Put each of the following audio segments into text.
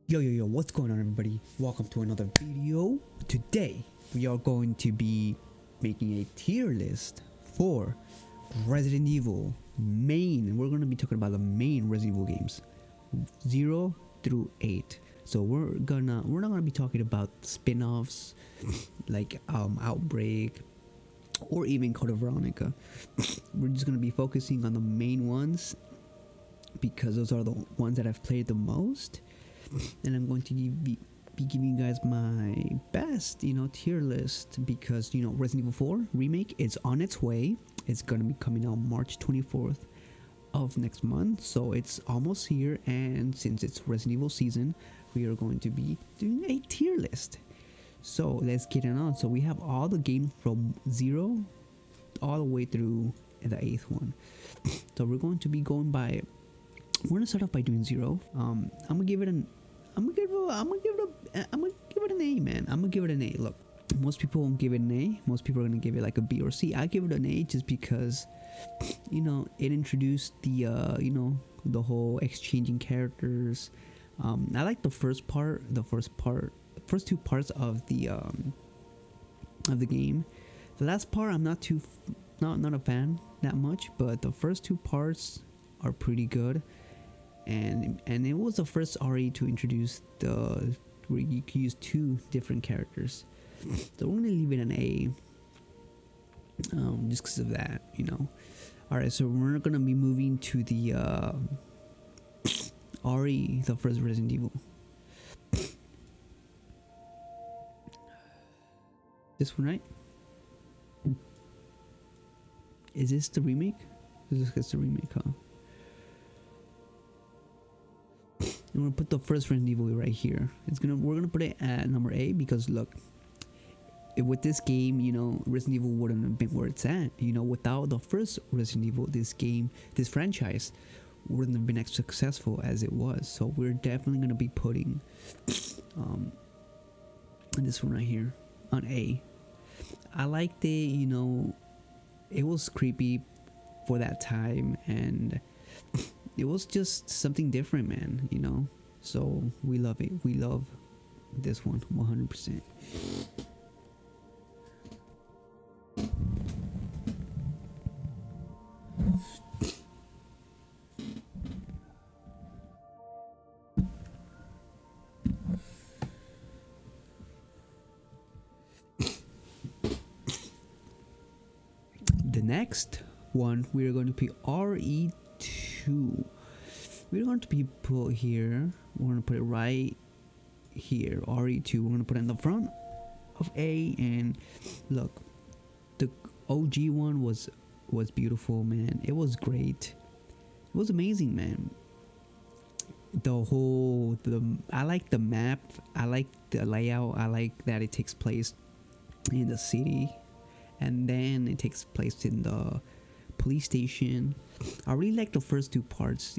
Yo, what's going on, everybody? Welcome to another video. Today, we are going to be making a tier list for Resident Evil main. We're going to be talking about the main Resident Evil games, 0 through 8. So we're not gonna be talking about spin-offs like Outbreak or even Code of Veronica. We're just gonna be focusing on the main ones because those are the ones that I've played the most. And I'm going to be giving you guys my best, tier list because, Resident Evil 4 remake is on its way. It's going to be coming out March 24th of next month. So it's almost here. And since it's Resident Evil season, we are going to be doing a tier list. So let's get it on. So we have all the games from 0 all the way through the 8th one. So we're going to be going by... We're gonna start off by doing 0. I'm gonna give it an A, man. I'm gonna give it an A. Look, most people won't give it an A. Most people are gonna give it like a B or C. I give it an A just because, it introduced the the whole exchanging characters. I like the first two parts of the game. The last part I'm not a fan that much, but the first two parts are pretty good. And it was the first RE to introduce where you can use 2 different characters. So we're gonna leave it an A, just because of that, All right, so we're gonna be moving to the RE, the first Resident Evil. This one, right? Is this the remake? This is the remake, huh? And we're gonna put the first Resident Evil right here. We're gonna put it at number A because look, with this game, Resident Evil wouldn't have been where it's at. Without the first Resident Evil, this franchise wouldn't have been as successful as it was. So we're definitely gonna be putting this one right here on A. I liked it. It was creepy for that time, and it was just something different, man, so we love it. We love this one 100%. The next one, we're going to be RE2. We're going to be put here. We're going to put it right here. RE2. We're going to put it in the front of A. And look, the OG one was beautiful, man. It was great. It was amazing, man. I like the map. I like the layout. I like that it takes place in the city, and then it takes place in the police station. I really like the first 2 parts.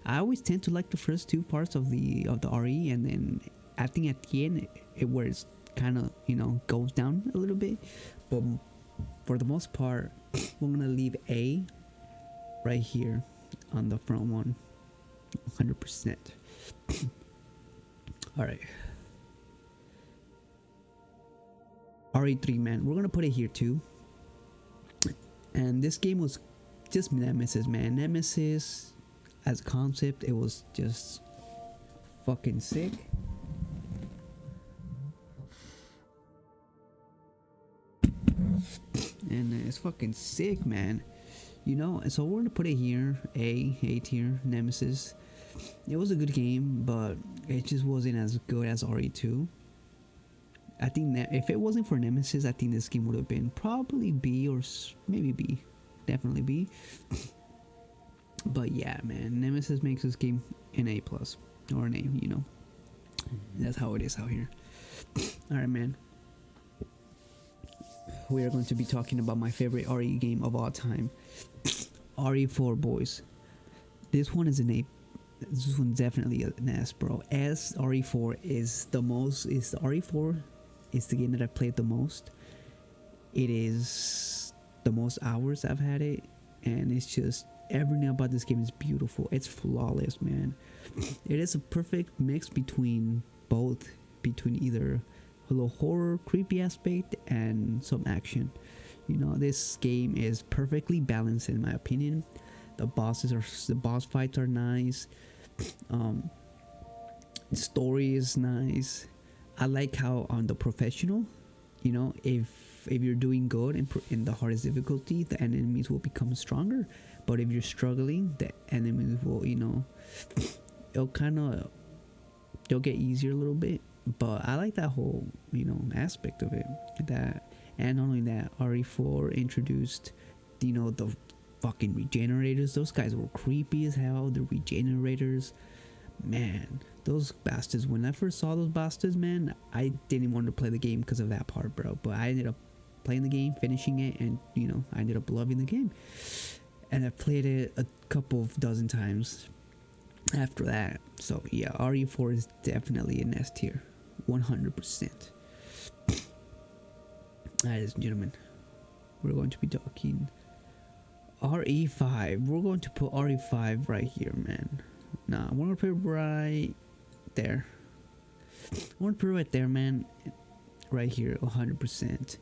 I always tend to like the first 2 parts of the RE, and then I think at the end where it's kind of goes down a little bit. But for the most part, we're gonna leave A right here on the front one, 100%. All right, RE3, man, we're gonna put it here too. And this game was just Nemesis, man. Nemesis as a concept, it was just fucking sick. And it's fucking sick, man. So we're gonna put it here, A tier, Nemesis. It was a good game, but it just wasn't as good as RE2. I think that if it wasn't for Nemesis, I think this game would have been probably B or maybe B. Definitely B. But yeah, man, Nemesis makes this game an A+ or an A, That's how it is out here. Alright, man. We are going to be talking about my favorite RE game of all time. RE4, boys. This one is an A. This one's definitely an S, bro. RE4 is the RE4 is the game that I've played the most. It is the most hours I've had it, and it's just everything about this game is beautiful. It's flawless, man. It is a perfect mix between both, between either a little horror, creepy aspect and some action. You know, this game is perfectly balanced in my opinion. The boss fights are nice. The story is nice. I like how on the professional, you know, if you're doing good in the hardest difficulty, the enemies will become stronger. But if you're struggling, the enemies will, you know, they'll get easier a little bit. But I like that whole, you know, aspect of it. That, and not only that, RE4 introduced, you know, the fucking regenerators. Those guys were creepy as hell. The regenerators, man, those bastards. When I first saw those bastards, man, I didn't want to play the game because of that part, bro. But I ended up playing the game, finishing it, and you know, I ended up loving the game. And I played it a couple of dozen times after that. So yeah, RE4 is definitely an S tier, 100%. Ladies and gentlemen, we're going to be talking RE5. We're going to put RE5 right here, man. Nah, we're gonna put it right there. I want to put it right there, man. Right here, 100%.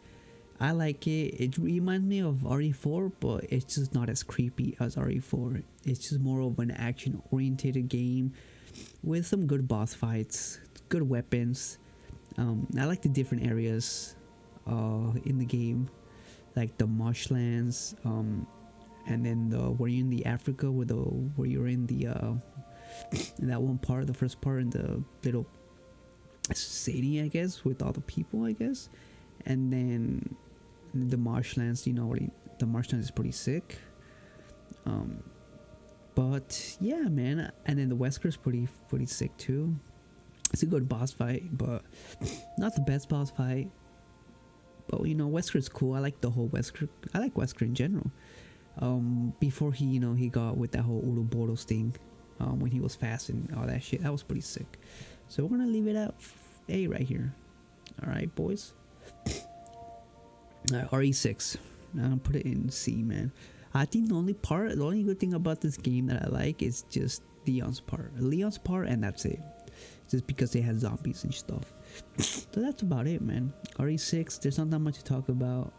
I like it. It reminds me of RE4, but it's just not as creepy as RE4. It's just more of an action-oriented game with some good boss fights, good weapons. I like the different areas in the game, like the marshlands, and then where you're in the Africa, where you're in the in that one part, the first part, in the little city, I guess, with all the people, I guess, and then the marshlands. You know, the marshlands is pretty sick. But yeah, man, and then the Wesker's pretty sick too. It's a good boss fight, but not the best boss fight. But you know, Wesker's cool. I like the whole Wesker. I like Wesker in general. Before he, you know, he got with that whole Ouroboros thing, when he was fast and all that shit, that was pretty sick. So we're gonna leave it at A right here. All right, boys. RE6. I'm gonna put it in C, man. I think the only good thing about this game that I like is just Leon's part, and that's it. Just because they had zombies and stuff. So that's about it, man. RE6. There's not that much to talk about.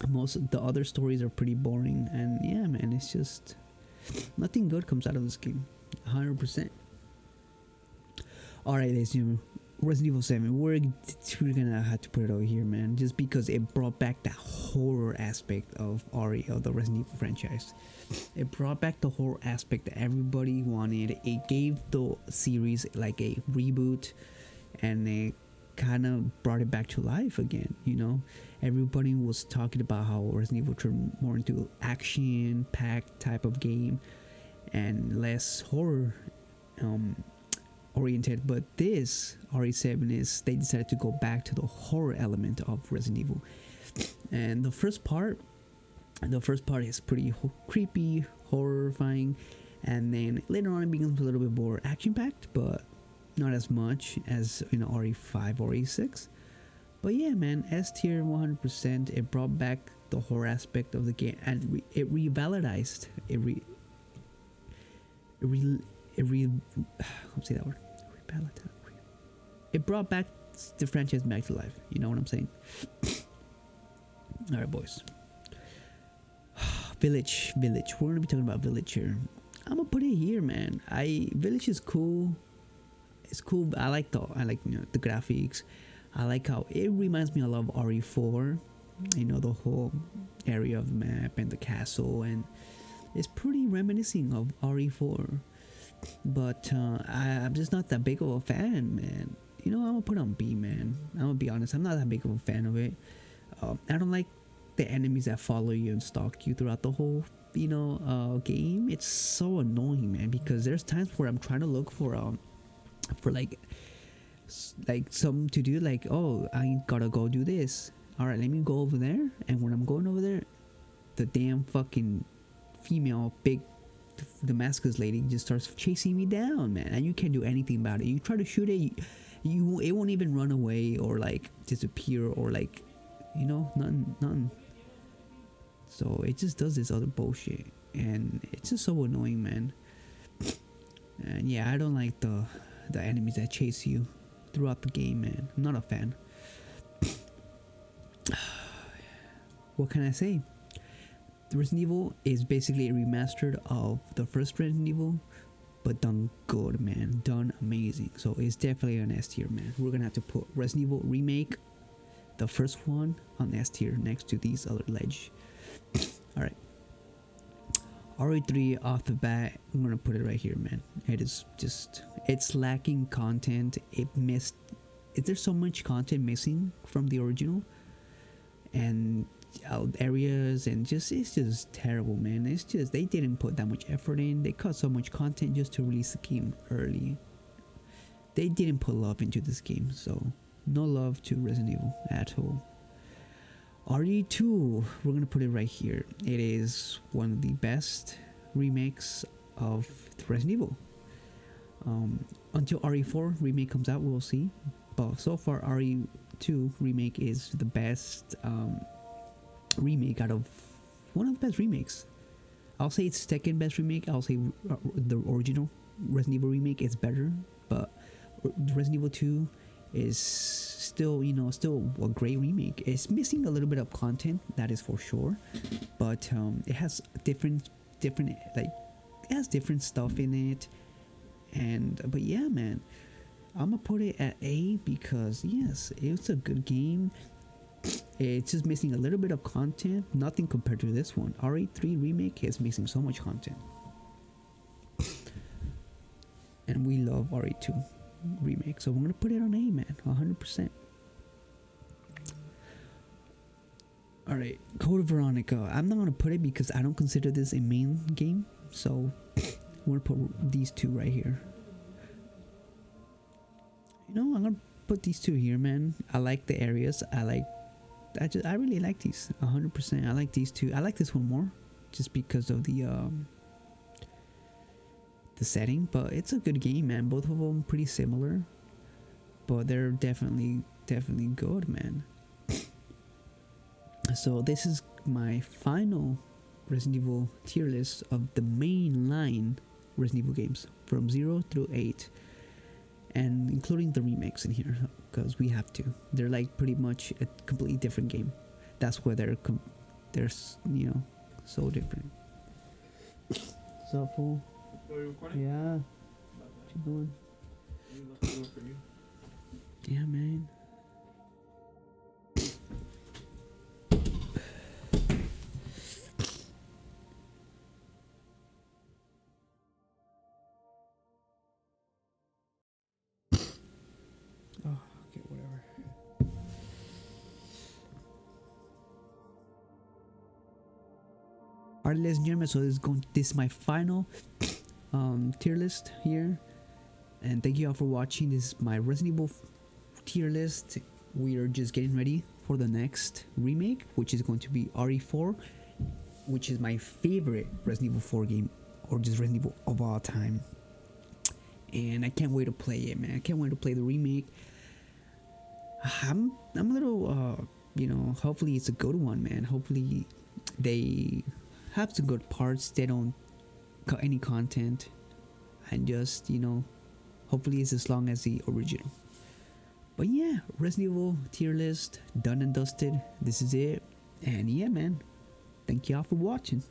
Most of the other stories are pretty boring, and yeah, man, it's just nothing good comes out of this game. 100%. All right, ladies and gentlemen, Resident Evil 7. We're gonna have to put it over here, man, just because it brought back that horror aspect of the Resident Evil franchise. It brought back the horror aspect that everybody wanted. It gave the series like a reboot, and it kind of brought it back to life again. You know, everybody was talking about how Resident Evil turned more into action-packed type of game and less horror oriented. But this RE7 is, they decided to go back to the horror element of Resident Evil. And the first part is pretty creepy, horrifying, and then later on it becomes a little bit more action-packed, but not as much as, you know, RE5 or RE6. But yeah, man, S tier 100%. It brought back the horror aspect of the game, and it revitalized. Say that word. It brought back the franchise back to life. You know what I'm saying? All right, boys. Village. We're gonna be talking about Village here. I'm gonna put it here, man. Village is cool. It's cool. I like you know, the graphics. I like how it reminds me a lot of RE4. You know, the whole area of the map and the castle, and it's pretty reminiscent of RE4. But I'm just not that big of a fan, man. You know, I'm gonna put it on B, man. I'm gonna be honest. I'm not that big of a fan of it. I don't like the enemies that follow you and stalk you throughout the whole, you know, game. It's so annoying, man, because there's times where I'm trying to look for like something to do, like, oh, I gotta go do this. All right, let me go over there. And when I'm going over there, the damn fucking female big Damascus lady just starts chasing me down, man, and you can't do anything about it. You try to shoot it, it won't even run away or like disappear or like, you know, nothing. So it just does this other bullshit, and it's just so annoying, man. And yeah, I don't like the enemies that chase you throughout the game, man. I'm not a fan. What can I say? The Resident Evil is basically a remastered of the first Resident Evil, but done good, man. Done amazing. So it's definitely an S tier, man. We're gonna have to put Resident Evil Remake, the first one, on S tier next to these other ledge. Alright. RE3 off the bat, I'm gonna put it right here, man. It is just, it's lacking content. There's so much content missing from the original, and areas, and just, it's just terrible, man. It's just, they didn't put that much effort in. They cut so much content just to release the game early. They didn't put love into this game, so no love to Resident Evil at all. RE2, we're gonna put it right here. It is one of the best remakes of Resident Evil. Until RE4 remake comes out, we'll see. But so far, RE2 remake is the best remake out of one of the best remakes. I'll say it's second best remake. I'll say the original Resident Evil remake is better, but Resident Evil 2 is still, you know, still a great remake. It's missing a little bit of content, that is for sure, but it has different like, it has different stuff in it. And but yeah, man, I'm gonna put it at A because yes, it's a good game. It's just missing a little bit of content, nothing compared to this one. RE3 remake is missing so much content, and we love RE2 remake, so we're gonna put it on A, man, 100%. All right, Code Veronica, I'm not gonna put it because I don't consider this a main game, so we're gonna put these two right here. You know, I'm gonna put these two here, man. I like the areas. I really like these 100%. I like these two. I like this one more just because of the setting, but it's a good game, man. Both of them pretty similar, but they're definitely good, man. So this is my final Resident Evil tier list of the main line Resident Evil games from 0 through 8, and including the remakes in here because we have to. They're like pretty much a completely different game. That's why they're you know, so different. So fool. Yeah. What you doing? Yeah, man. Oh, okay, whatever. Alright, ladies and gentlemen, so this is my final tier list here, and thank you all for watching. This is my Resident Evil tier list. We are just getting ready for the next remake, which is going to be RE4, which is my favorite Resident Evil 4 game, or just Resident Evil of all time, and I can't wait to play it, man. I can't wait to play the remake. I'm a little you know, hopefully it's a good one, man. Hopefully they have some good parts, they don't cut any content, and just, you know, hopefully it's as long as the original. But yeah, Resident Evil tier list done and dusted. This is it, and yeah, man, thank y'all for watching.